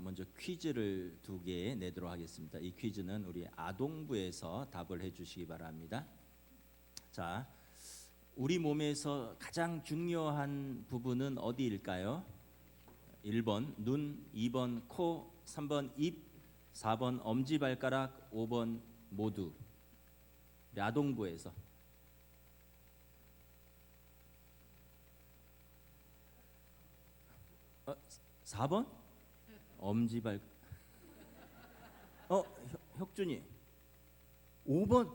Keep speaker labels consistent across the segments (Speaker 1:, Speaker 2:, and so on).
Speaker 1: 먼저 퀴즈를 2개 내도록 하겠습니다. 이 퀴즈는 우리 아동부에서 답을 해주시기 바랍니다. 자, 우리 몸에서 가장 중요한 부분은 어디일까요? 1번 눈, 2번 코, 3번 입, 4번 엄지발가락, 5번 모두. 우리 아동부에서 4번? 엄지발. 혁준이 5번.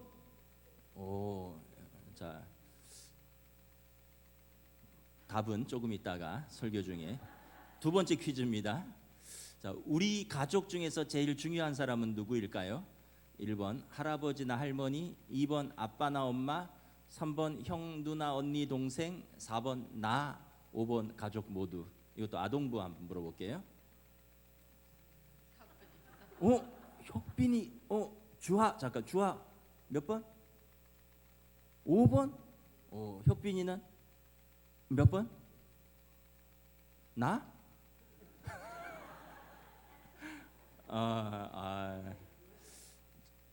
Speaker 1: 자, 답은 조금 있다가 설교 중에. 2번째 퀴즈입니다. 자, 우리 가족 중에서 제일 중요한 사람은 누구일까요? 1번 할아버지나 할머니, 2번 아빠나 엄마, 3번 형, 누나, 언니, 동생, 4번 나, 5번 가족 모두. 이것도 아동부 한번 물어볼게요. 혁빈이 주하 잠깐 주하 몇 번? 5번? 혁빈이는 몇 번? 나?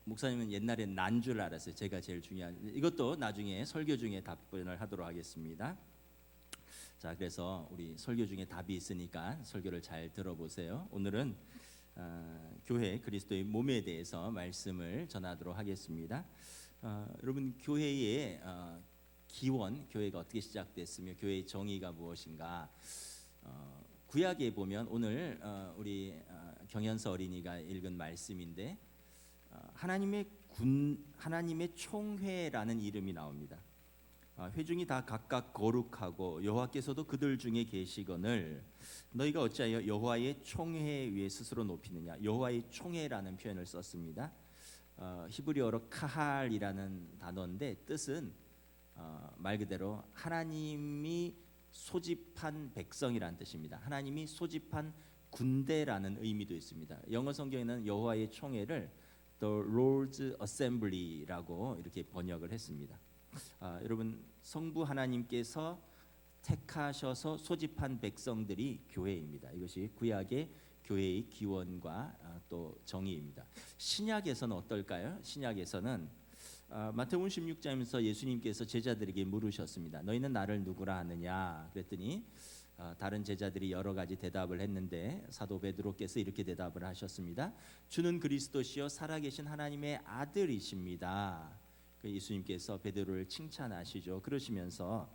Speaker 1: 목사님은 옛날에 난 줄 알았어요. 제가 제일 중요한. 이것도 나중에 설교 중에 답변을 하도록 하겠습니다. 자, 그래서 우리 설교 중에 답이 있으니까 설교를 잘 들어보세요. 오늘은 교회 그리스도의 몸에 대해서 말씀을 전하도록 하겠습니다. 여러분, 교회의 기원, 교회가 어떻게 시작됐으며 교회의 정의가 무엇인가? 구약에 보면 오늘 우리 경연서 어린이가 읽은 말씀인데 하나님의 총회라는 이름이 나옵니다. 회중이 다 각각 거룩하고 여호와께서도 그들 중에 계시거늘 너희가 어찌하여 여호와의 총회 위에 스스로 높이느냐. 여호와의 총회라는 표현을 썼습니다. 히브리어로 카할이라는 단어인데 뜻은 말 그대로 하나님이 소집한 백성이라는 뜻입니다. 하나님이 소집한 군대라는 의미도 있습니다. 영어 성경에는 여호와의 총회를 The Lord's Assembly라고 이렇게 번역을 했습니다. 여러분, 성부 하나님께서 택하셔서 소집한 백성들이 교회입니다. 이것이 구약의 교회의 기원과 또 정의입니다. 신약에서는 어떨까요? 신약에서는 마태복음 16장에서 예수님께서 제자들에게 물으셨습니다. 너희는 나를 누구라 하느냐? 그랬더니 다른 제자들이 여러 가지 대답을 했는데 사도 베드로께서 이렇게 대답을 하셨습니다. 주는 그리스도시요 살아계신 하나님의 아들이십니다. 예수님께서 베드로를 칭찬하시죠. 그러시면서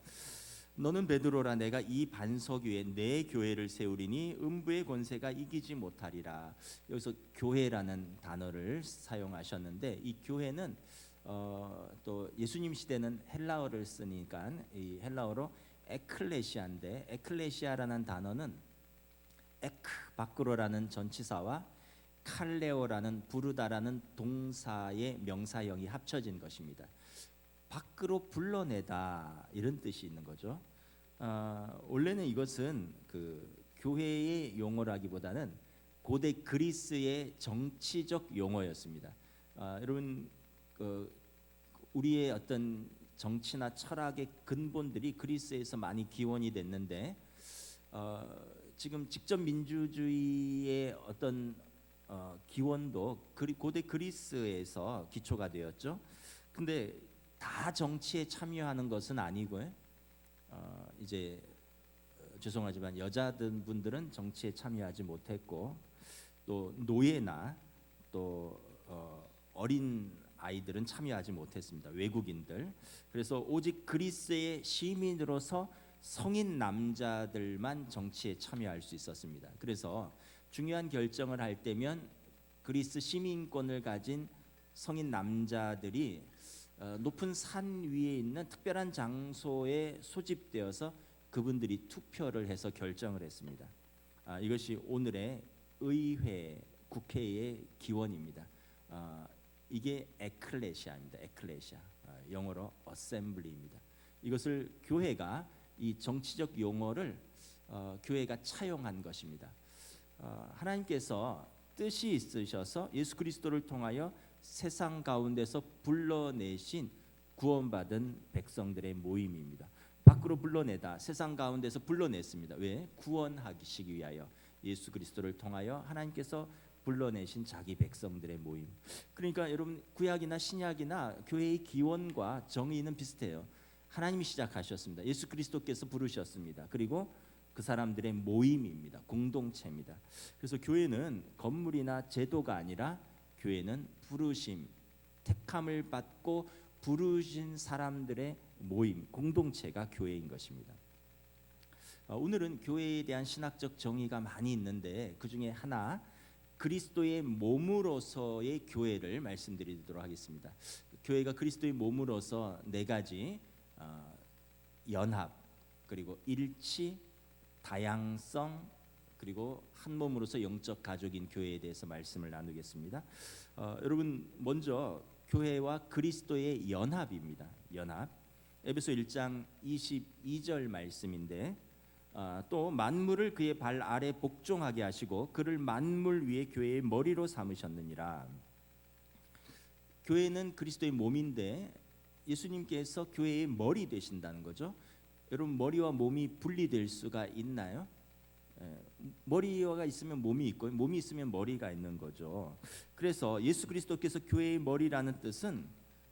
Speaker 1: 너는 베드로라, 내가 이 반석 위에 내 교회를 세우리니 음부의 권세가 이기지 못하리라. 여기서 교회라는 단어를 사용하셨는데 이 교회는 또 예수님 시대는 헬라어를 쓰니까 이 헬라어로 에클레시아인데 에클레시아라는 단어는 에크 밖으로라는 전치사와 칼레오라는 부르다라는 동사의 명사형이 합쳐진 것입니다. 밖으로 불러내다 이런 뜻이 있는 거죠. 원래는 이것은 그 교회의 용어라기보다는 고대 그리스의 정치적 용어였습니다. 여러분, 우리의 어떤 정치나 철학의 근본들이 그리스에서 많이 기원이 됐는데 지금 직접 민주주의의 어떤 기원도 고대 그리스에서 기초가 되었죠. 근데 다 정치에 참여하는 것은 아니고요. 이제 죄송하지만 여자분들은 정치에 참여하지 못했고 또 노예나 또 어린 아이들은 참여하지 못했습니다. 외국인들. 그래서 오직 그리스의 시민으로서 성인 남자들만 정치에 참여할 수 있었습니다. 그래서 중요한 결정을 할 때면 그리스 시민권을 가진 성인 남자들이 높은 산 위에 있는 특별한 장소에 소집되어서 그분들이 투표를 해서 결정을 했습니다. 이것이 오늘의 의회, 국회의 기원입니다. 이게 에클레시아입니다. 에클레시아, 영어로 어셈블리입니다. 이것을 교회가 이 정치적 용어를 교회가 차용한 것입니다. 하나님께서 뜻이 있으셔서 예수 그리스도를 통하여 세상 가운데서 불러내신 구원받은 백성들의 모임입니다. 밖으로 불러내다, 세상 가운데서 불러냈습니다. 왜? 구원하시기 위하여. 예수 그리스도를 통하여 하나님께서 불러내신 자기 백성들의 모임. 그러니까 여러분 구약이나 신약이나 교회의 기원과 정의는 비슷해요. 하나님이 시작하셨습니다. 예수 그리스도께서 부르셨습니다. 그리고 그 사람들의 모임입니다. 공동체입니다. 그래서 교회는 건물이나 제도가 아니라 교회는 부르심, 택함을 받고 부르신 사람들의 모임, 공동체가 교회인 것입니다. 오늘은 교회에 대한 신학적 정의가 많이 있는데 그 중에 하나 그리스도의 몸으로서의 교회를 말씀드리도록 하겠습니다. 교회가 그리스도의 몸으로서 네 가지 연합, 그리고 일치, 다양성, 그리고 한 몸으로서 영적 가족인 교회에 대해서 말씀을 나누겠습니다. 여러분 먼저 교회와 그리스도의 연합입니다. 연합. 에베소 1장 22절 말씀인데 또 만물을 그의 발 아래 복종하게 하시고 그를 만물 위에 교회의 머리로 삼으셨느니라. 교회는 그리스도의 몸인데 예수님께서 교회의 머리 되신다는 거죠. 여러분 머리와 몸이 분리될 수가 있나요? 머리가 있으면 몸이 있고 몸이 있으면 머리가 있는 거죠. 그래서 예수 그리스도께서 교회의 머리라는 뜻은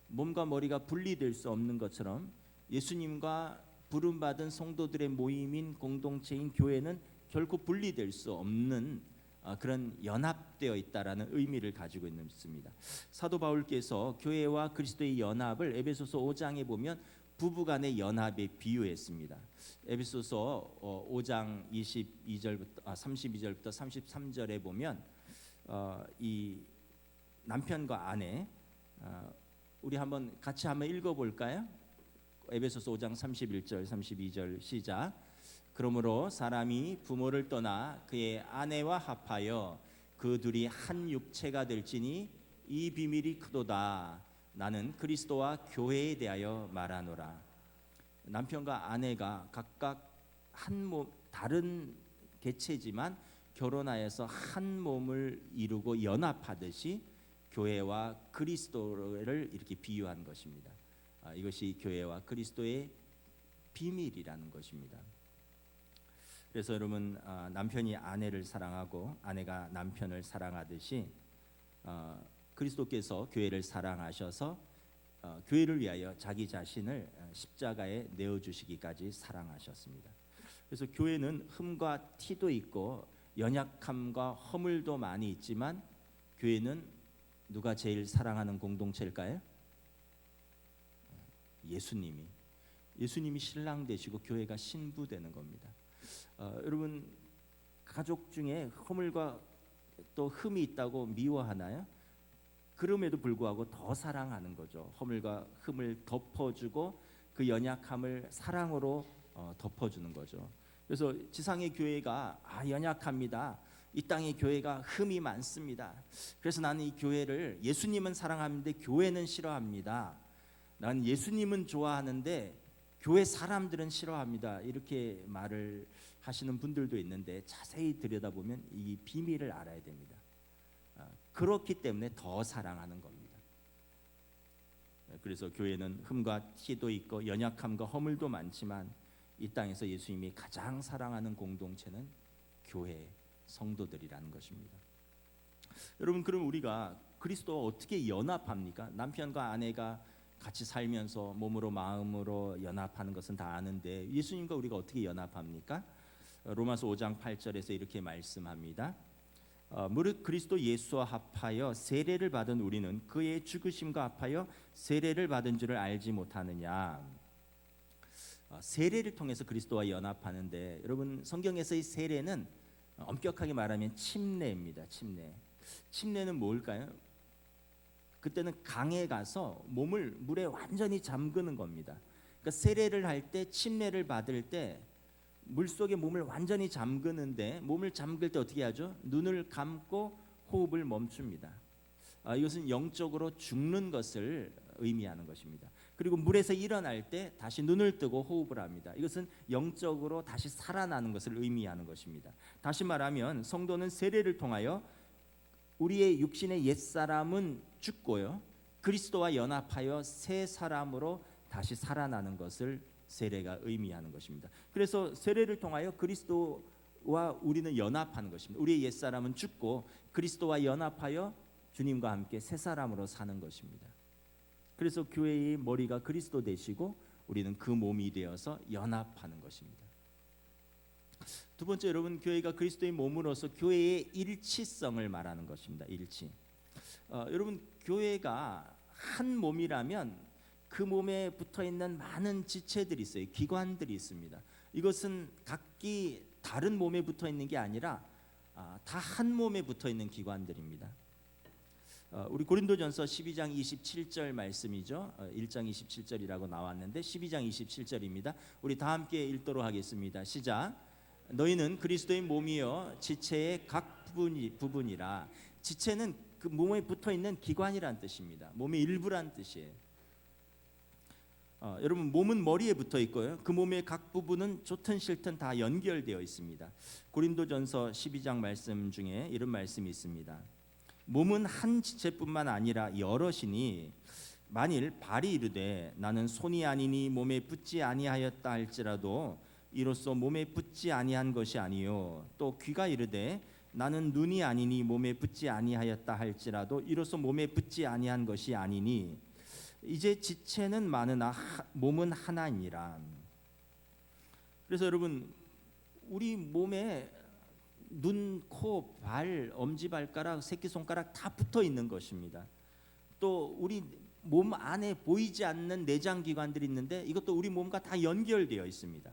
Speaker 1: 몸과 머리가 분리될 수 없는 것처럼 예수님과 부름받은 성도들의 모임인 공동체인 교회는 결코 분리될 수 없는 그런 연합되어 있다라는 의미를 가지고 있습니다. 사도 바울께서 교회와 그리스도의 연합을 에베소서 5장에 보면 부부간의 연합에 비유했습니다. 에베소서 5장 32절부터 33절에 보면 이 남편과 아내 우리 같이 한번 읽어볼까요? 에베소서 5장 31절 32절 시작. 그러므로 사람이 부모를 떠나 그의 아내와 합하여 그 둘이 한 육체가 될지니 이 비밀이 크도다. 나는 그리스도와 교회에 대하여 말하노라. 남편과 아내가 각각 한 몸, 다른 개체지만 결혼하여서 한 몸을 이루고 연합하듯이 교회와 그리스도를 이렇게 비유한 것입니다. 이것이 교회와 그리스도의 비밀이라는 것입니다. 그래서 여러분 남편이 아내를 사랑하고 아내가 남편을 사랑하듯이 그리스도께서 교회를 사랑하셔서 교회를 위하여 자기 자신을 십자가에 내어주시기까지 사랑하셨습니다. 그래서 교회는 흠과 티도 있고 연약함과 허물도 많이 있지만 교회는 누가 제일 사랑하는 공동체일까요? 예수님이 신랑 되시고 교회가 신부 되는 겁니다. 여러분 가족 중에 허물과 또 흠이 있다고 미워하나요? 그럼에도 불구하고 더 사랑하는 거죠. 허물과 흠을 덮어주고 그 연약함을 사랑으로 덮어주는 거죠. 그래서 지상의 교회가 연약합니다. 이 땅의 교회가 흠이 많습니다. 그래서 나는 이 교회를 예수님은 사랑하는데 교회는 싫어합니다. 난 예수님은 좋아하는데 교회 사람들은 싫어합니다. 이렇게 말을 하시는 분들도 있는데 자세히 들여다보면 이 비밀을 알아야 됩니다. 그렇기 때문에 더 사랑하는 겁니다. 그래서 교회는 흠과 티도 있고 연약함과 허물도 많지만 이 땅에서 예수님이 가장 사랑하는 공동체는 교회 성도들이라는 것입니다. 여러분 그럼 우리가 그리스도와 어떻게 연합합니까? 남편과 아내가 같이 살면서 몸으로 마음으로 연합하는 것은 다 아는데 예수님과 우리가 어떻게 연합합니까? 로마서 5장 8절에서 이렇게 말씀합니다. 무릇 그리스도 예수와 합하여 세례를 받은 우리는 그의 죽으심과 합하여 세례를 받은 줄을 알지 못하느냐. 세례를 통해서 그리스도와 연합하는데 여러분 성경에서의 세례는 엄격하게 말하면 침례입니다. 침례는 뭘까요? 그때는 강에 가서 몸을 물에 완전히 잠그는 겁니다. 그러니까 세례를 할 때 침례를 받을 때 물속에 몸을 완전히 잠그는데 몸을 잠글 때 어떻게 하죠? 눈을 감고 호흡을 멈춥니다. 이것은 영적으로 죽는 것을 의미하는 것입니다. 그리고 물에서 일어날 때 다시 눈을 뜨고 호흡을 합니다. 이것은 영적으로 다시 살아나는 것을 의미하는 것입니다. 다시 말하면 성도는 세례를 통하여 우리의 육신의 옛사람은 죽고요 그리스도와 연합하여 새 사람으로 다시 살아나는 것을 세례가 의미하는 것입니다. 그래서 세례를 통하여 그리스도 그리스도와 우리는 연합하는 것입니다. 우리의 옛사람은 죽고 그리스도와 연합하여 주님과 함께 새 사람으로 사는 것입니다. 그래서 교회의 머리가 그리스도 되시고 우리는 그 몸이 되어서 연합하는 것입니다. 두 번째, 여러분, 교회가 그리스도의 몸으로서 교회의 일치성을 말하는 것입니다. 일치. 여러분, 교회가 한 몸이라면 그 몸에 붙어 있는 많은 지체들이 있어요. 기관들이 있습니다. 이것은 각기 다른 몸에 붙어 있는 게 아니라 다 한 몸에 붙어 있는 기관들입니다. 우리 고린도전서 12장 27절 말씀이죠. 1장 27절이라고 나왔는데 12장 27절입니다. 우리 다 함께 읽도록 하겠습니다. 시작. 너희는 그리스도의 몸이요 지체의 각 부분이라. 지체는 그 몸에 붙어 있는 기관이란 뜻입니다. 몸의 일부란 뜻이에요. 여러분, 몸은 머리에 붙어 있고요. 그 몸의 각 부분은 좋든 싫든 다 연결되어 있습니다. 고린도전서 12장 말씀 중에 이런 말씀이 있습니다. 몸은 한 지체뿐만 아니라 여럿이니 만일 발이 이르되 나는 손이 아니니 몸에 붙지 아니하였다 할지라도 이로써 몸에 붙지 아니한 것이 아니요 또 귀가 이르되 나는 눈이 아니니 몸에 붙지 아니하였다 할지라도 이로써 몸에 붙지 아니한 것이 아니니 이제 지체는 많으나 몸은 하나니라. 그래서 여러분, 우리 몸에 눈, 코, 발, 엄지발가락, 새끼손가락 다 붙어 있는 것입니다. 또 우리 몸 안에 보이지 않는 내장기관들이 있는데 이것도 우리 몸과 다 연결되어 있습니다.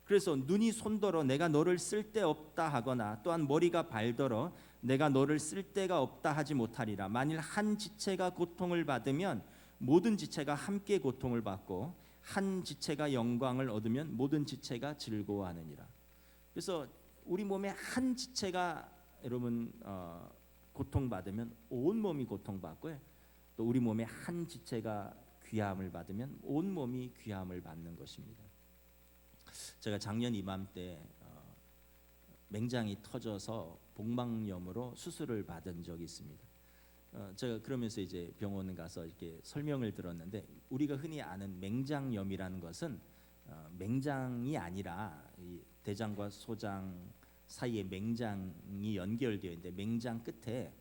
Speaker 1: 그래서 눈이 손더러 내가 너를 쓸데없다 하거나 또한 머리가 발더러 내가 너를 쓸데가 없다 하지 못하리라. 만일 한 지체가 고통을 받으면 모든 지체가 함께 고통을 받고 한 지체가 영광을 얻으면 모든 지체가 즐거워하느니라. 그래서 우리 몸의 한 지체가 여러분 고통받으면 온 몸이 고통받고요. 또 우리 몸의 한 지체가 귀함을 받으면 온 몸이 귀함을 받는 것입니다. 제가 작년 이맘때 맹장이 터져서 복막염으로 수술을 받은 적이 있습니다. 제가 그러면서 이제 병원 가서 이렇게 설명을 들었는데 우리가 흔히 아는 맹장염이라는 것은 맹장이 아니라 이 대장과 소장 사이에 맹장이 연결되어 있는데 맹장 끝에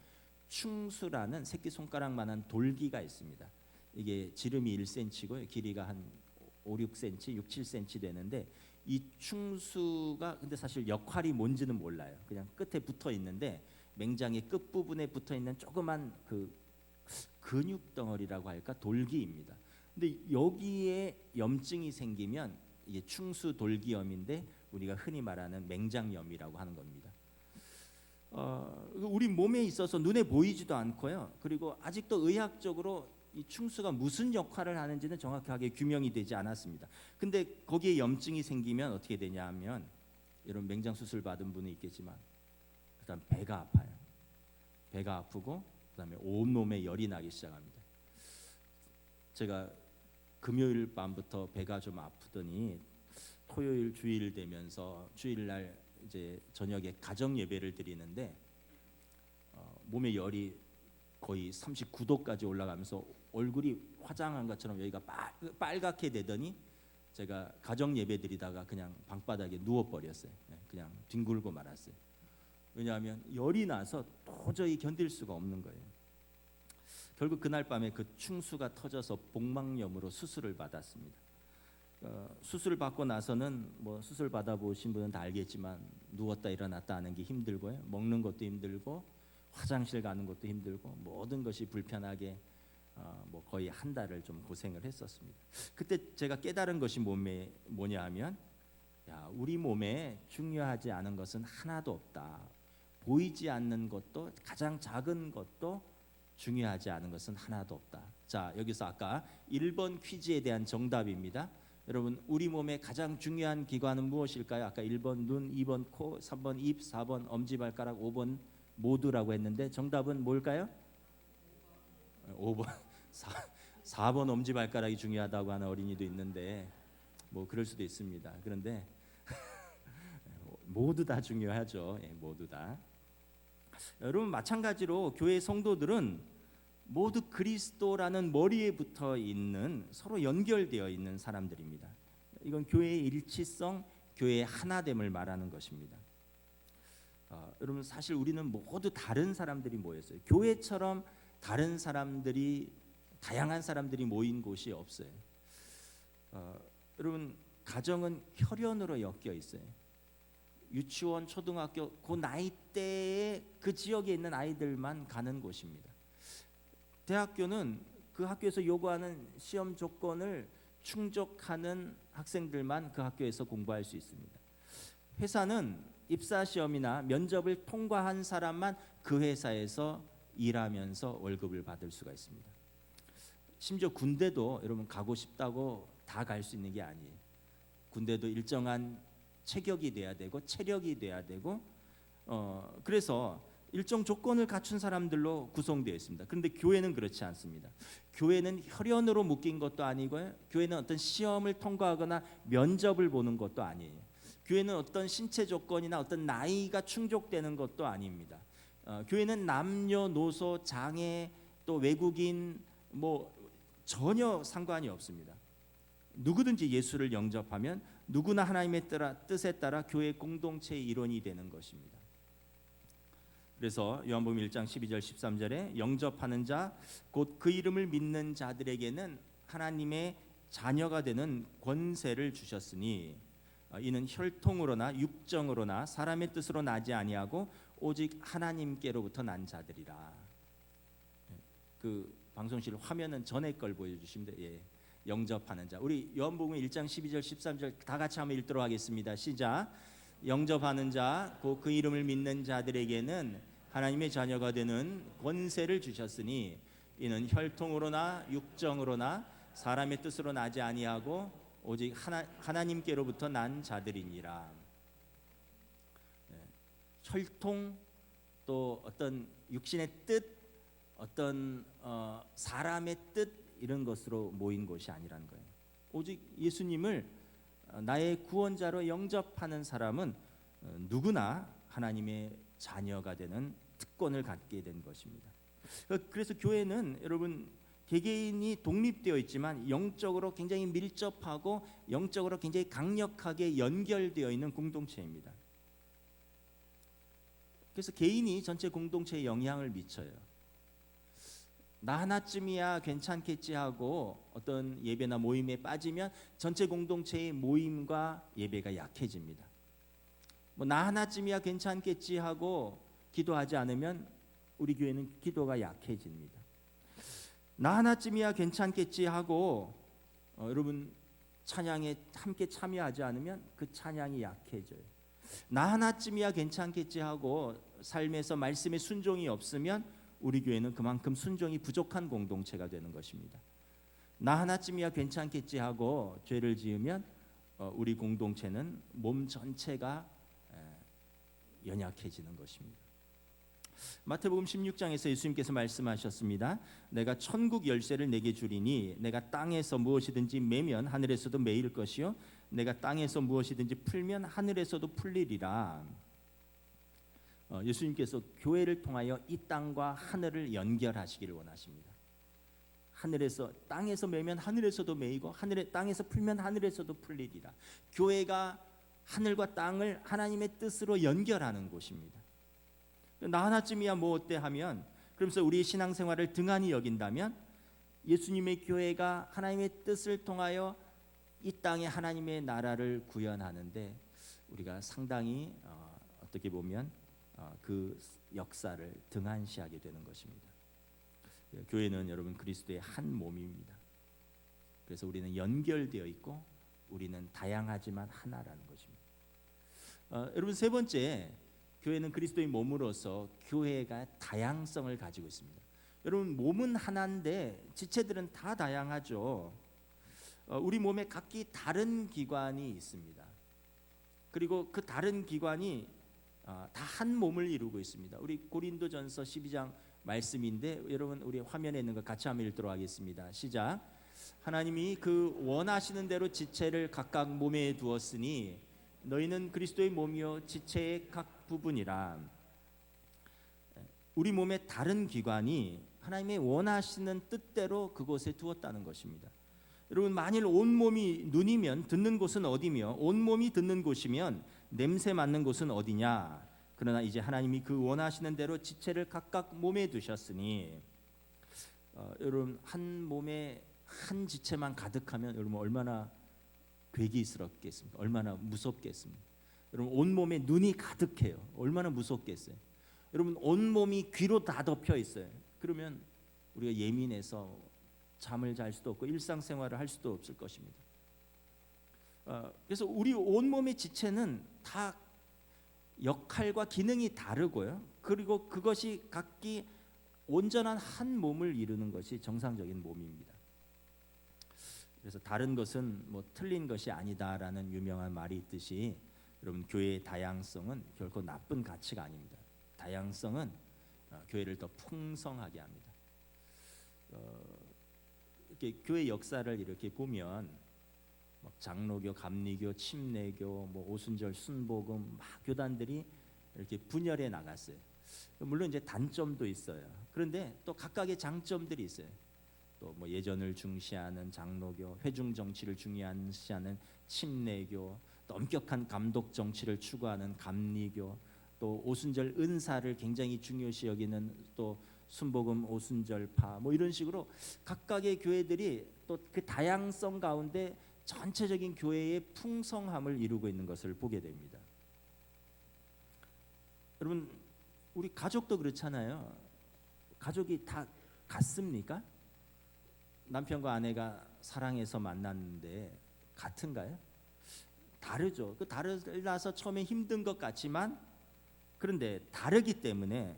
Speaker 1: 충수라는 새끼손가락만한 돌기가 있습니다. 이게 지름이 1cm고요. 길이가 한 5, 6cm, 6, 7cm 되는데 이 충수가 근데 사실 역할이 뭔지는 몰라요. 그냥 끝에 붙어 있는데 맹장의 끝부분에 붙어 있는 조그만 그 근육 덩어리라고 할까 돌기입니다. 근데 여기에 염증이 생기면 이게 충수 돌기염인데 우리가 흔히 말하는 맹장염이라고 하는 겁니다. 우리 몸에 있어서 눈에 보이지도 않고요. 그리고 아직도 의학적으로 이 충수가 무슨 역할을 하는지는 정확하게 규명이 되지 않았습니다. 근데 거기에 염증이 생기면 어떻게 되냐면 이런 맹장 수술 받은 분이 있겠지만 일단 배가 아파요. 배가 아프고 그다음에 온 몸에 열이 나기 시작합니다. 제가 금요일 밤부터 배가 좀 아프더니 토요일 주일 되면서 주일날 이제 저녁에 가정 예배를 드리는데 몸에 열이 거의 39도까지 올라가면서 얼굴이 화장한 것처럼 여기가 빨갛게 되더니 제가 가정 예배 드리다가 그냥 방바닥에 누워버렸어요. 그냥 뒹굴고 말았어요. 왜냐하면 열이 나서 도저히 견딜 수가 없는 거예요. 결국 그날 밤에 그 충수가 터져서 복막염으로 수술을 받았습니다. 수술을 받고 나서는 뭐 수술 받아보신 분은 다 알겠지만 누웠다 일어났다 하는 게 힘들고요. 먹는 것도 힘들고 화장실 가는 것도 힘들고 모든 것이 불편하게 뭐 거의 한 달을 좀 고생을 했었습니다. 그때 제가 깨달은 것이 뭐냐 하면 우리 몸에 중요하지 않은 것은 하나도 없다. 보이지 않는 것도 가장 작은 것도 중요하지 않은 것은 하나도 없다. 자, 여기서 아까 1번 퀴즈에 대한 정답입니다. 여러분, 우리 몸의 가장 중요한 기관은 무엇일까요? 아까 1번 눈, 2번 코, 3번 입, 4번 엄지발가락, 5번 모두라고 했는데 정답은 뭘까요? 5번 4번 엄지발가락이 중요하다고 하는 어린이도 있는데 뭐 그럴 수도 있습니다. 그런데 모두 다 중요하죠. 모두 다. 여러분, 마찬가지로 교회 성도들은 모두 그리스도라는 머리에 붙어 있는 서로 연결되어 있는 사람들입니다. 이건 교회의 일치성, 교회의 하나됨을 말하는 것입니다. 여러분 사실 우리는 모두 다른 사람들이 모였어요. 교회처럼 다른 사람들이 다양한 사람들이 모인 곳이 없어요. 여러분 가정은 혈연으로 엮여 있어요. 유치원, 초등학교 그 나이대에 그 지역에 있는 아이들만 가는 곳입니다. 대학교는 그 학교에서 요구하는 시험 조건을 충족하는 학생들만 그 학교에서 공부할 수 있습니다. 회사는 입사 시험이나 면접을 통과한 사람만 그 회사에서 일하면서 월급을 받을 수가 있습니다. 심지어 군대도 여러분 가고 싶다고 다 갈 수 있는 게 아니에요. 군대도 일정한 체격이 돼야 되고 체력이 돼야 되고 그래서 일정 조건을 갖춘 사람들로 구성되어 있습니다. 그런데 교회는 그렇지 않습니다. 교회는 혈연으로 묶인 것도 아니고요. 교회는 어떤 시험을 통과하거나 면접을 보는 것도 아니에요. 교회는 어떤 신체 조건이나 어떤 나이가 충족되는 것도 아닙니다. 교회는 남녀노소, 장애, 또 외국인 전혀 상관이 없습니다. 누구든지 예수를 영접하면 누구나 하나님의 뜻에 따라 교회 공동체의 일원이 되는 것입니다. 그래서 요한복음 1장 12절 13절에 영접하는 자 곧 그 이름을 믿는 자들에게는 하나님의 자녀가 되는 권세를 주셨으니 이는 혈통으로나 육정으로나 사람의 뜻으로 나지 아니하고 오직 하나님께로부터 난 자들이라. 그 방송실 화면은 전에 걸 보여주시면 돼요. 영접하는 자. 우리 요한복음 1장 12절 13절 다 같이 한번 읽도록 하겠습니다. 시작. 영접하는 자 곧 그 이름을 믿는 자들에게는 하나님의 자녀가 되는 권세를 주셨으니 이는 혈통으로나 육정으로나 사람의 뜻으로 나지 아니하고 오직 하나님께로부터 난 자들이니라. 혈통 또 어떤 육신의 뜻, 어떤 사람의 뜻 이런 것으로 모인 것이 아니라는 거예요. 오직 예수님을 나의 구원자로 영접하는 사람은 누구나 하나님의 자녀가 되는 특권을 갖게 된 것입니다. 그래서 교회는 여러분 개개인이 독립되어 있지만 영적으로 굉장히 밀접하고 영적으로 굉장히 강력하게 연결되어 있는 공동체입니다. 그래서 개인이 전체 공동체에 영향을 미쳐요. 나 하나쯤이야 괜찮겠지 하고 어떤 예배나 모임에 빠지면 전체 공동체의 모임과 예배가 약해집니다. 나 하나쯤이야 괜찮겠지 하고 기도하지 않으면 우리 교회는 기도가 약해집니다. 나 하나쯤이야 괜찮겠지 하고 여러분 찬양에 함께 참여하지 않으면 그 찬양이 약해져요. 나 하나쯤이야 괜찮겠지 하고 삶에서 말씀에 순종이 없으면 우리 교회는 그만큼 순종이 부족한 공동체가 되는 것입니다. 나 하나쯤이야 괜찮겠지 하고 죄를 지으면 우리 공동체는 몸 전체가 연약해지는 것입니다. 마태복음 16장에서 예수님께서 말씀하셨습니다. 내가 천국 열쇠를 내게 주리니 내가 땅에서 무엇이든지 매면 하늘에서도 매일 것이요 내가 땅에서 무엇이든지 풀면 하늘에서도 풀리리라. 예수님께서 교회를 통하여 이 땅과 하늘을 연결하시기를 원하십니다. 하늘에서 땅에서 매면 하늘에서도 매이고 땅에서 풀면 하늘에서도 풀리리라. 교회가 하늘과 땅을 하나님의 뜻으로 연결하는 곳입니다. 나 하나쯤이야 뭐 어때 하면 그러면서 우리의 신앙생활을 등한히 여긴다면 예수님의 교회가 하나님의 뜻을 통하여 이 땅에 하나님의 나라를 구현하는데 우리가 상당히 어떻게 보면 그 역사를 등한시하게 되는 것입니다. 교회는 여러분 그리스도의 한 몸입니다. 그래서 우리는 연결되어 있고 우리는 다양하지만 하나라는 것입니다. 여러분 세 번째, 교회는 그리스도의 몸으로서 교회가 다양성을 가지고 있습니다. 여러분 몸은 하나인데 지체들은 다 다양하죠. 우리 몸에 각기 다른 기관이 있습니다. 그리고 그 다른 기관이 다 한 몸을 이루고 있습니다. 우리 고린도전서 12장 말씀인데 여러분 우리 화면에 있는 거 같이 한번 읽도록 하겠습니다. 시작. 하나님이 그 원하시는 대로 지체를 각각 몸에 두었으니 너희는 그리스도의 몸이요 지체의 각 부분이라. 우리 몸의 다른 기관이 하나님의 원하시는 뜻대로 그곳에 두었다는 것입니다. 여러분, 만일 온몸이 눈이면 듣는 곳은 어디며 온몸이 듣는 곳이면 냄새 맡는 곳은 어디냐. 그러나 이제 하나님이 그 원하시는 대로 지체를 각각 몸에 두셨으니, 여러분, 한 몸에 한 지체만 가득하면 여러분 얼마나 괴기스럽겠습니까? 얼마나 무섭겠습니까? 여러분, 온몸에 눈이 가득해요. 얼마나 무섭겠어요? 여러분, 온몸이 귀로 다 덮여 있어요. 그러면 우리가 예민해서 잠을 잘 수도 없고 일상생활을 할 수도 없을 것입니다. 그래서 우리 온몸의 지체는 다 역할과 기능이 다르고요. 그리고 그것이 각기 온전한 한 몸을 이루는 것이 정상적인 몸입니다. 그래서 다른 것은 뭐 틀린 것이 아니다라는 유명한 말이 있듯이, 여러분, 교회의 다양성은 결코 나쁜 가치가 아닙니다. 다양성은 교회를 더 풍성하게 합니다. 이렇게 교회 역사를 이렇게 보면 장로교, 감리교, 침례교, 뭐 오순절, 순복음 막 교단들이 이렇게 분열해 나갔어요. 물론 이제 단점도 있어요. 그런데 또 각각의 장점들이 있어요. 또 뭐 예전을 중시하는 장로교, 회중 정치를 중시하는 침례교, 또 엄격한 감독 정치를 추구하는 감리교, 또 오순절 은사를 굉장히 중요시 여기는 또 순복음 오순절파, 뭐 이런 식으로 각각의 교회들이 또 그 다양성 가운데 전체적인 교회의 풍성함을 이루고 있는 것을 보게 됩니다. 여러분, 우리 가족도 그렇잖아요. 가족이 다 같습니까? 남편과 아내가 사랑해서 만났는데 같은가요? 다르죠. 그 달라서 처음에 힘든 것 같지만, 그런데 다르기 때문에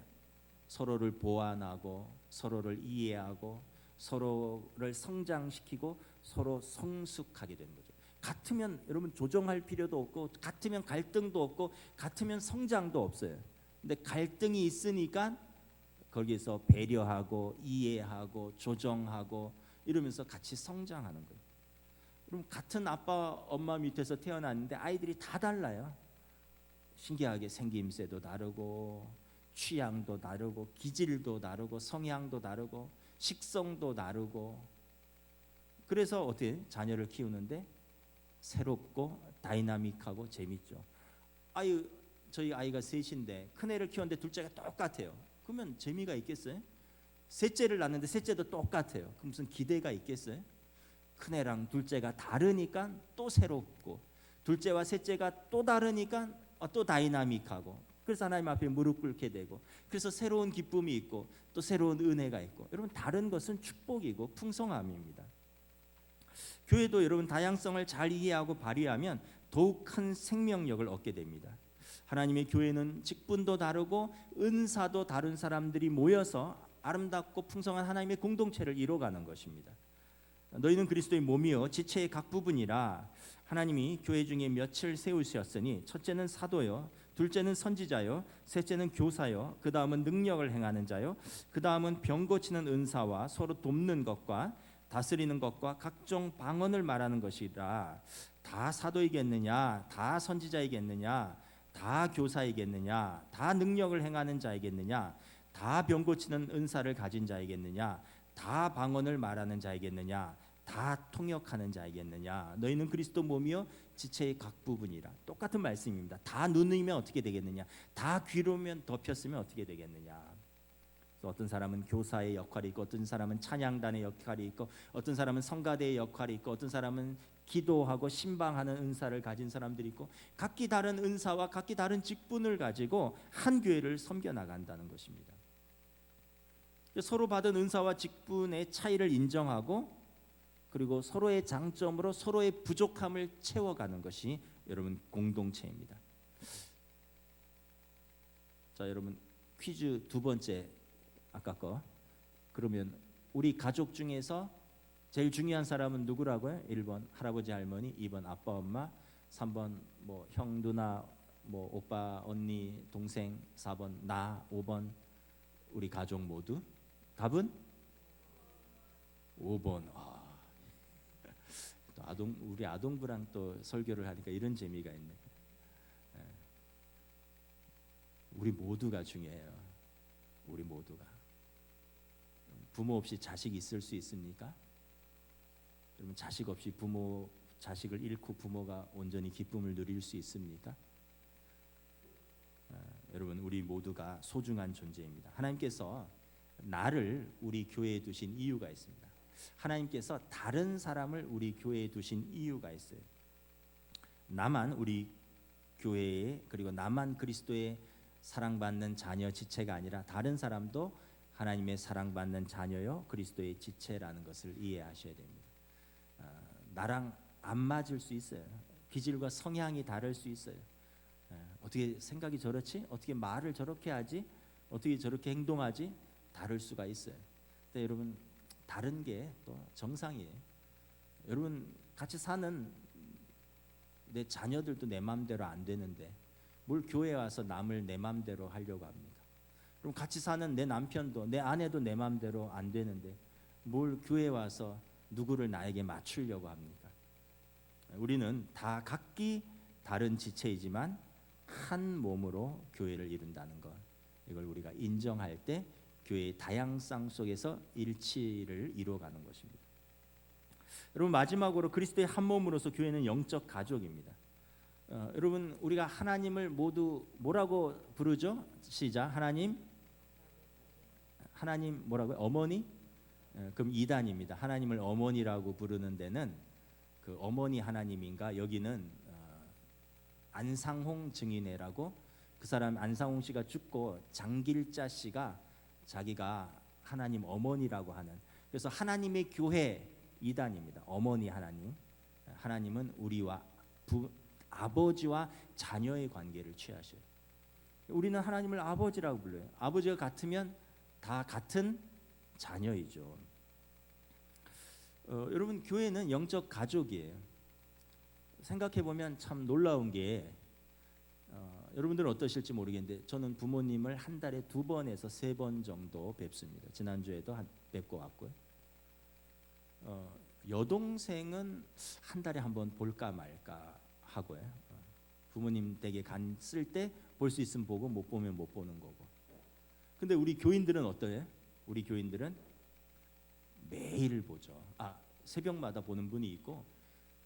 Speaker 1: 서로를 보완하고 서로를 이해하고 서로를 성장시키고 서로 성숙하게 되는 거죠. 같으면 여러분 조정할 필요도 없고, 같으면 갈등도 없고, 같으면 성장도 없어요. 근데 갈등이 있으니까 거기에서 배려하고 이해하고 조정하고 이러면서 같이 성장하는 거예요. 그럼 같은 아빠 엄마 밑에서 태어났는데 아이들이 다 달라요. 신기하게 생김새도 다르고 취향도 다르고 기질도 다르고 성향도 다르고 식성도 다르고, 그래서 어떻게 자녀를 키우는데 새롭고 다이나믹하고 재밌죠. 저희 아이가 셋인데 큰애를 키웠는데 둘째가 똑같아요. 그러면 재미가 있겠어요? 셋째를 낳는데 셋째도 똑같아요. 그럼 무슨 기대가 있겠어요? 큰애랑 둘째가 다르니까 또 새롭고, 둘째와 셋째가 또 다르니까 또 다이나믹하고, 그래서 하나님 앞에 무릎 꿇게 되고, 그래서 새로운 기쁨이 있고 또 새로운 은혜가 있고, 여러분, 다른 것은 축복이고 풍성함입니다. 교회도 여러분 다양성을 잘 이해하고 발휘하면 더욱 큰 생명력을 얻게 됩니다. 하나님의 교회는 직분도 다르고 은사도 다른 사람들이 모여서 아름답고 풍성한 하나님의 공동체를 이뤄가는 것입니다. 너희는 그리스도의 몸이요 지체의 각 부분이라. 하나님이 교회 중에 몇을 세우셨으니, 첫째는 사도요, 둘째는 선지자요, 셋째는 교사요, 그 다음은 능력을 행하는 자요, 그 다음은 병 고치는 은사와 서로 돕는 것과 다스리는 것과 각종 방언을 말하는 것이라. 다 사도이겠느냐? 다 선지자이겠느냐? 다 교사이겠느냐? 다 능력을 행하는 자이겠느냐? 다 병 고치는 은사를 가진 자이겠느냐? 다 방언을 말하는 자이겠느냐? 다 통역하는 자이겠느냐? 너희는 그리스도 몸이요 지체의 각 부분이라. 똑같은 말씀입니다. 다 눈이면 어떻게 되겠느냐? 다 귀로면 덮였으면 어떻게 되겠느냐? 어떤 사람은 교사의 역할이 있고, 어떤 사람은 찬양단의 역할이 있고, 어떤 사람은 성가대의 역할이 있고, 어떤 사람은 기도하고 신방하는 은사를 가진 사람들이 있고, 각기 다른 은사와 각기 다른 직분을 가지고 한 교회를 섬겨 나간다는 것입니다. 서로 받은 은사와 직분의 차이를 인정하고, 그리고 서로의 장점으로 서로의 부족함을 채워가는 것이 여러분 공동체입니다. 자, 여러분, 퀴즈 두 번째, 아까 거. 그러면 우리 가족 중에서 제일 중요한 사람은 누구라고요? 1번 할아버지 할머니, 2번 아빠 엄마, 3번 뭐 형 누나, 뭐 오빠 언니 동생, 4번 나, 5번 우리 가족 모두. 답은 5번. 또 우리 아동부랑 또 설교를 하니까 이런 재미가 있네. 우리 모두가 중요해요. 우리 모두가. 부모 없이 자식 있을 수 있습니까? 여러분 자식 없이 자식을 잃고 부모가 온전히 기쁨을 누릴 수 있습니까? 여러분 우리 모두가 소중한 존재입니다. 하나님께서 나를 우리 교회에 두신 이유가 있습니다. 하나님께서 다른 사람을 우리 교회에 두신 이유가 있어요. 나만 우리 교회에 그리고 나만 그리스도의 사랑받는 자녀 지체가 아니라 다른 사람도 하나님의 사랑받는 자녀요 그리스도의 지체라는 것을 이해하셔야 됩니다. 나랑 안 맞을 수 있어요. 기질과 성향이 다를 수 있어요. 어떻게 생각이 저렇지? 어떻게 말을 저렇게 하지? 어떻게 저렇게 행동하지? 다를 수가 있어요. 근데 여러분 다른 게 또 정상이에요. 여러분 같이 사는 내 자녀들도 내 마음대로 안 되는데 뭘 교회에 와서 남을 내 마음대로 하려고 합니까? 그럼 같이 사는 내 남편도 내 아내도 내 마음대로 안 되는데 뭘 교회에 와서 누구를 나에게 맞추려고 합니까? 우리는 다 각기 다른 지체이지만 한 몸으로 교회를 이룬다는 것, 이걸 우리가 인정할 때 교회의 다양성 속에서 일치를 이루어가는 것입니다. 여러분 마지막으로 그리스도의 한 몸으로서 교회는 영적 가족입니다. 여러분 우리가 하나님을 모두 뭐라고 부르죠? 시작. 하나님 뭐라고요? 어머니? 그럼 이단입니다. 하나님을 어머니라고 부르는 데는 그 어머니 하나님인가? 여기는 안상홍 증인회라고 그 사람 안상홍 씨가 죽고 장길자 씨가 자기가 하나님 어머니라고 하는, 그래서 하나님의 교회 이단입니다. 어머니 하나님. 하나님은 우리와 아버지와 자녀의 관계를 취하셔요. 우리는 하나님을 아버지라고 불러요. 아버지가 같으면 다 같은 자녀이죠. 여러분 교회는 영적 가족이에요. 생각해 보면 참 놀라운 게 여러분들은 어떠실지 모르겠는데 저는 부모님을 한 달에 2번에서 3번 정도 뵙습니다. 지난주에도 뵙고 왔고요. 여동생은 한 달에 한 번 볼까 말까 하고요. 부모님 댁에 갔을 때 볼 수 있으면 보고 못 보면 못 보는 거고. 근데 우리 교인들은 어때요? 우리 교인들은 매일 보죠. 새벽마다 보는 분이 있고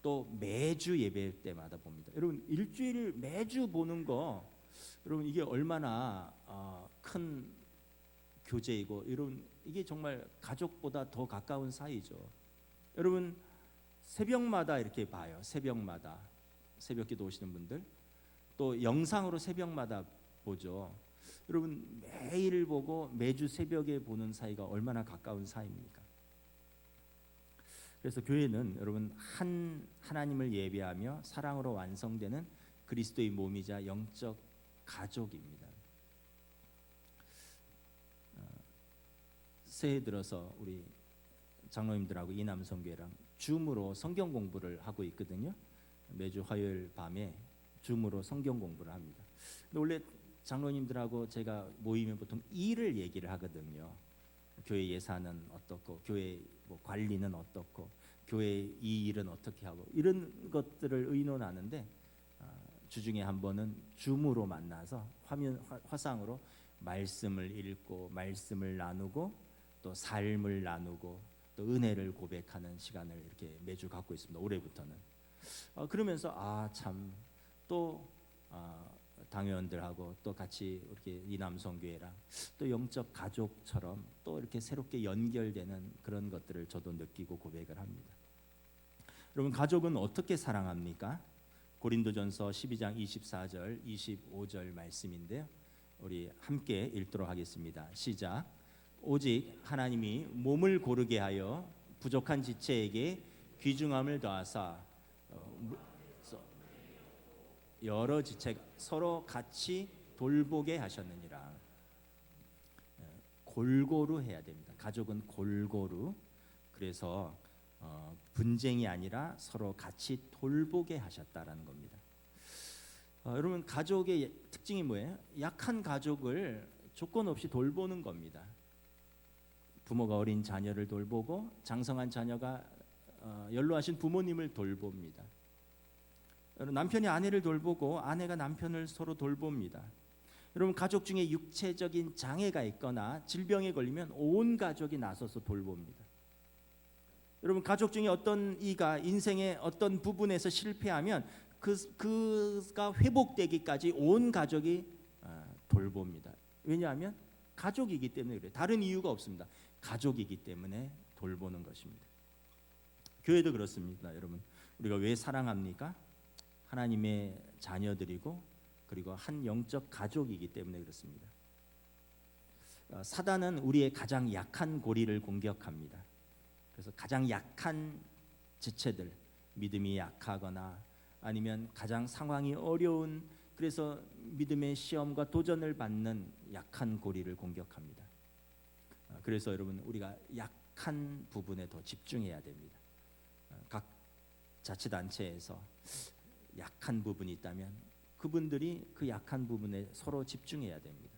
Speaker 1: 또 매주 예배 때마다 봅니다. 여러분 일주일 매주 보는 거, 여러분 이게 얼마나 큰 교제이고, 여러분 이게 정말 가족보다 더 가까운 사이죠. 여러분 새벽마다 이렇게 봐요. 새벽마다 새벽기도 오시는 분들 또 영상으로 새벽마다 보죠. 여러분 매일 보고 매주 새벽에 보는 사이가 얼마나 가까운 사이입니까? 그래서 교회는 여러분 하나님을 예배하며 사랑으로 완성되는 그리스도의 몸이자 영적 가족입니다. 새해 들어서 우리 장로님들하고 이남성교회랑 줌으로 성경 공부를 하고 있거든요. 매주 화요일 밤에 줌으로 성경 공부를 합니다. 근데 원래 장로님들하고 제가 모이면 보통 일을 얘기를 하거든요. 교회 예산은 어떻고, 교회 뭐 관리는 어떻고, 교회 이 일은 어떻게 하고, 이런 것들을 의논하는데 주중에 한 번은 줌으로 만나서 화상으로 말씀을 읽고 말씀을 나누고 또 삶을 나누고 또 은혜를 고백하는 시간을 이렇게 매주 갖고 있습니다. 올해부터는. 그러면서 참 또 당회원들하고 또 같이 이렇게 이남성교회랑 또 영적 가족처럼 또 이렇게 새롭게 연결되는 그런 것들을 저도 느끼고 고백을 합니다. 여러분 가족은 어떻게 사랑합니까? 고린도전서 12장 24절 25절 말씀인데요. 우리 함께 읽도록 하겠습니다. 시작. 오직 하나님이 몸을 고르게 하여 부족한 지체에게 귀중함을 더하사 여러 지체가 서로 같이 돌보게 하셨느니라. 골고루 해야 됩니다. 가족은 골고루. 그래서 분쟁이 아니라 서로 같이 돌보게 하셨다라는 겁니다. 여러분 가족의 특징이 뭐예요? 약한 가족을 조건 없이 돌보는 겁니다. 부모가 어린 자녀를 돌보고 장성한 자녀가 연로하신 부모님을 돌봅니다. 남편이 아내를 돌보고 아내가 남편을 서로 돌봅니다. 여러분 가족 중에 육체적인 장애가 있거나 질병에 걸리면 온 가족이 나서서 돌봅니다. 여러분 가족 중에 어떤 이가 인생의 어떤 부분에서 실패하면 그가 회복되기까지 온 가족이 돌봅니다. 왜냐하면 가족이기 때문에 그래요. 다른 이유가 없습니다. 가족이기 때문에 돌보는 것입니다. 교회도 그렇습니다. 여러분 우리가 왜 사랑합니까? 하나님의 자녀들이고 그리고 한 영적 가족이기 때문에 그렇습니다. 사단은 우리의 가장 약한 고리를 공격합니다. 그래서 가장 약한 지체들, 믿음이 약하거나 아니면 가장 상황이 어려운, 그래서 믿음의 시험과 도전을 받는 약한 고리를 공격합니다. 그래서 여러분 우리가 약한 부분에 더 집중해야 됩니다. 각 자치단체에서 약한 부분이 있다면 그분들이 그 약한 부분에 서로 집중해야 됩니다.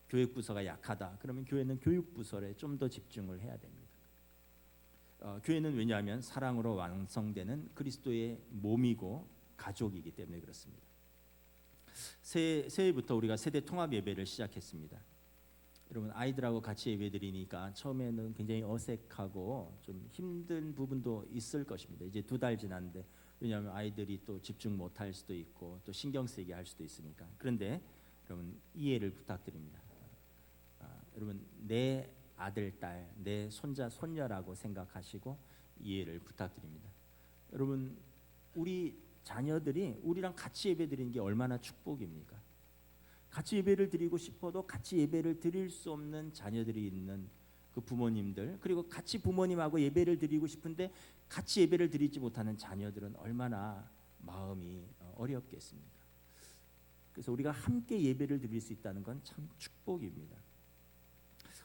Speaker 1: 교육부서가 약하다 그러면 교회는 교육부서에 좀 더 집중을 해야 됩니다. 교회는 왜냐하면 사랑으로 완성되는 그리스도의 몸이고 가족이기 때문에 그렇습니다. 새해부터 우리가 세대 통합 예배를 시작했습니다. 여러분 아이들하고 같이 예배드리니까 처음에는 굉장히 어색하고 좀 힘든 부분도 있을 것입니다. 이제 2달 지났는데 왜냐하면 아이들이 또 집중 못할 수도 있고 또 신경 쓰이게 할 수도 있으니까. 그런데 여러분 이해를 부탁드립니다. 여러분 내 아들, 딸, 내 손자, 손녀라고 생각하시고 이해를 부탁드립니다. 여러분 우리 자녀들이 우리랑 같이 예배드리는 게 얼마나 축복입니까? 같이 예배를 드리고 싶어도 같이 예배를 드릴 수 없는 자녀들이 있는 그 부모님들, 그리고 같이 부모님하고 예배를 드리고 싶은데 같이 예배를 드리지 못하는 자녀들은 얼마나 마음이 어렵겠습니까? 그래서 우리가 함께 예배를 드릴 수 있다는 건 참 축복입니다.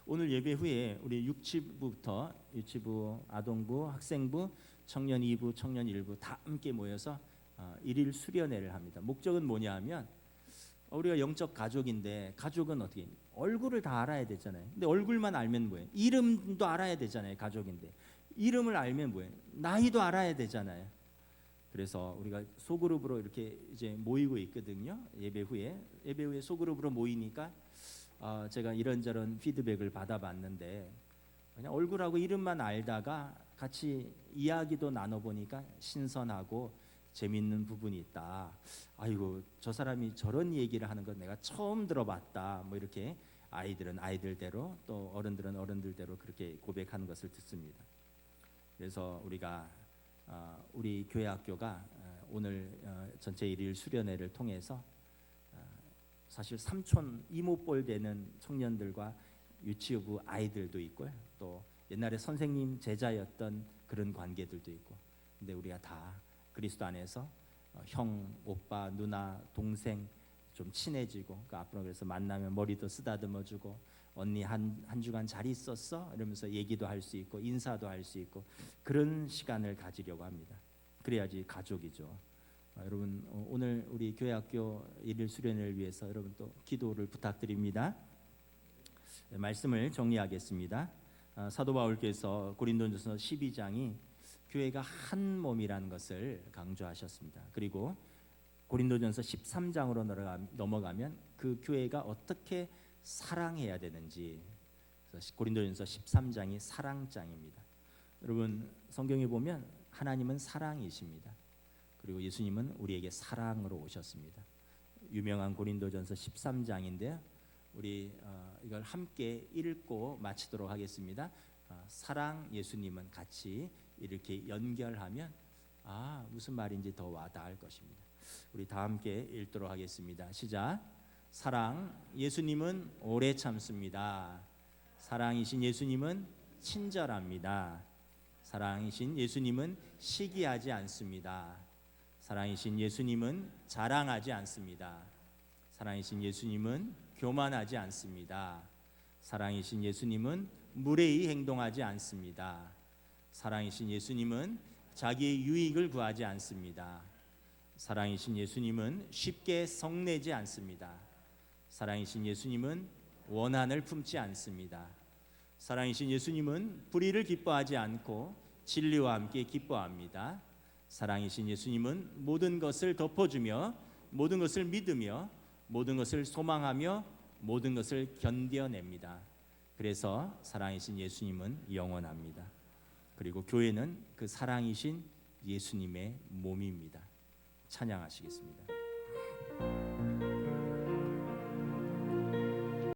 Speaker 1: 오늘 예배 후에 우리 유치부부터 유치부, 아동부, 학생부, 청년 2부, 청년 1부 다 함께 모여서 일일 수련회를 합니다. 목적은 뭐냐 하면 우리가 영적 가족인데 가족은 어떻게 얼굴을 다 알아야 되잖아요. 근데 얼굴만 알면 뭐예요? 이름도 알아야 되잖아요. 가족인데 이름을 알면 뭐예요? 나이도 알아야 되잖아요. 그래서 우리가 소그룹으로 이렇게 이제 모이고 있거든요. 예배 후에 소그룹으로 모이니까 제가 이런저런 피드백을 받아봤는데 그냥 얼굴하고 이름만 알다가 같이 이야기도 나눠보니까 신선하고 재밌는 부분이 있다. 아이고 저 사람이 저런 얘기를 하는 건 내가 처음 들어봤다. 뭐 이렇게 아이들은 아이들대로 또 어른들은 어른들대로 그렇게 고백하는 것을 듣습니다. 그래서 우리가 우리 교회 학교가 오늘 전체 일일 수련회를 통해서 사실 삼촌 이모뻘 되는 청년들과 유치부 아이들도 있고요. 또 옛날에 선생님 제자였던 그런 관계들도 있고. 근데 우리가 다 그리스도 안에서 형, 오빠, 누나, 동생 좀 친해지고 그 앞으로 그래서 만나면 머리도 쓰다듬어주고 언니 한 주간 잘 있었어? 이러면서 얘기도 할 수 있고 인사도 할 수 있고 그런 시간을 가지려고 합니다. 그래야지 가족이죠. 여러분 오늘 우리 교회학교 일일 수련회를 위해서 여러분 또 기도를 부탁드립니다. 말씀을 정리하겠습니다. 사도 바울께서 고린도전서 12장이 교회가 한 몸이라는 것을 강조하셨습니다. 그리고 고린도전서 13장으로 넘어가면 그 교회가 어떻게 사랑해야 되는지, 그래서 고린도전서 13장이 사랑장입니다. 여러분 성경에 보면 하나님은 사랑이십니다. 그리고 예수님은 우리에게 사랑으로 오셨습니다. 유명한 고린도전서 13장인데요. 우리 이걸 함께 읽고 마치도록 하겠습니다. 사랑 예수님은 같이 이렇게 연결하면 무슨 말인지 더 와닿을 것입니다. 우리 다 함께 읽도록 하겠습니다. 시작. 사랑 예수님은 오래 참습니다. 사랑이신 예수님은 친절합니다. 사랑이신 예수님은 시기하지 않습니다. 사랑이신 예수님은 자랑하지 않습니다. 사랑이신 예수님은 교만하지 않습니다. 사랑이신 예수님은 무례히 행동하지 않습니다. 사랑이신 예수님은 자기의 유익을 구하지 않습니다. 사랑이신 예수님은 쉽게 성내지 않습니다. 사랑이신 예수님은 원한을 품지 않습니다. 사랑이신 예수님은 불의를 기뻐하지 않고 진리와 함께 기뻐합니다. 사랑이신 예수님은 모든 것을 덮어주며 모든 것을 믿으며 모든 것을 소망하며 모든 것을 견뎌냅니다. 그래서 사랑이신 예수님은 영원합니다. 그리고 교회는 그 사랑이신 예수님의 몸입니다. 찬양하시겠습니다.